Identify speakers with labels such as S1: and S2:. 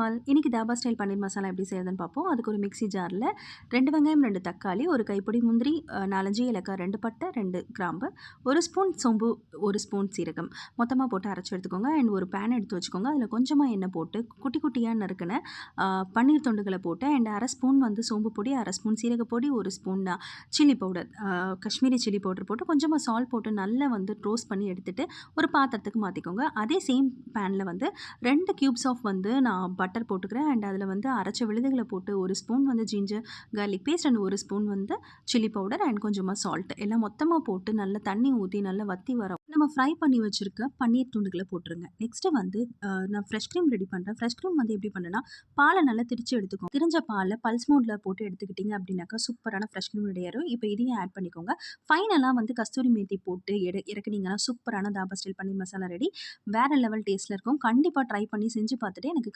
S1: All இன்னைக்கு dhaba style paneer masala எப்படி செய்யறதுன்னு பார்ப்போம். அதுக்கு ஒரு மிக்ஸி ஜாரில் 2 வெங்காயம், 2 தக்காளி, ஒரு கைப்பிடி முந்திரி, 4, 5 ஏலக்காய், 2 பட்டை, 2 கிராம்பு, 1 ஸ்பூன் சோம்பு, 1 ஸ்பூன் சீரகம் மொத்தமாக போட்டு அரைச்சி எடுத்துக்கோங்க. அண்ட் ஒரு பேன் எடுத்து வச்சுக்கோங்க. அதில் கொஞ்சமாக எண்ணெய் போட்டு குட்டி குட்டியாக நறுக்கின பன்னீர் துண்டுகளை போட்டு அண்ட் அரை ஸ்பூன் வந்து சோம்பு பொடி, அரை ஸ்பூன் சீரகப்பொடி, ஒரு spoon chilli powder, Kashmiri chilli powder போட்டு கொஞ்சமாக சால்ட் போட்டு நல்லா வந்து ரோஸ்ட் பண்ணி எடுத்துட்டு ஒரு பாத்திரத்துக்கு மாற்றிக்கோங்க. அதே சேம் பேனில் வந்து 2 கியூப்ஸ் ஆஃப் வந்து நான் பட்டர் போட்டுக்கிறேன். அண்ட் அதில் வந்து அரைச்ச விழுதுகளை போட்டு 1 ஸ்பூன் வந்து ginger garlic paste and 1 spoon வந்து சில்லி பவுடர் அண்ட் கொஞ்சமாக சால்ட் எல்லாம் மொத்தமாக போட்டு நல்லா தண்ணி ஊற்றி நல்லா வத்தி வர நம்ம ஃப்ரை பண்ணி வச்சுருக்க பன்னீர் துண்டுகளை போட்டுருங்க. நெக்ஸ்ட்டு வந்து நான் ஃப்ரெஷ் க்ரீம் ரெடி பண்ணுறேன். ஃப்ரெஷ் க்ரீம் வந்து எப்படி பண்ணுன்னா, பாலை நல்லா திரிச்சு எடுத்துக்கோங்க. திரிஞ்ச பாலை பல்ஸ் மோடில் போட்டு எடுத்துக்கிட்டிங்க அப்படின்னாக்கா சூப்பரான ஃப்ரெஷ் க்ரீம் ரெடி ஆயிரும். இப்போ இதையும் ஆட் பண்ணிக்கோங்க. ஃபைனலாக வந்து கஸ்தூரி மேத்தி போட்டு இறக்குனீங்கன்னா சூப்பரான தாபா ஸ்டைல் பன்னீர் மசாலா ரெடி. வேறு லெவல் டேஸ்ட்டில் இருக்கும். கண்டிப்பாக ட்ரை பண்ணி செஞ்சு பார்த்துட்டு எனக்கு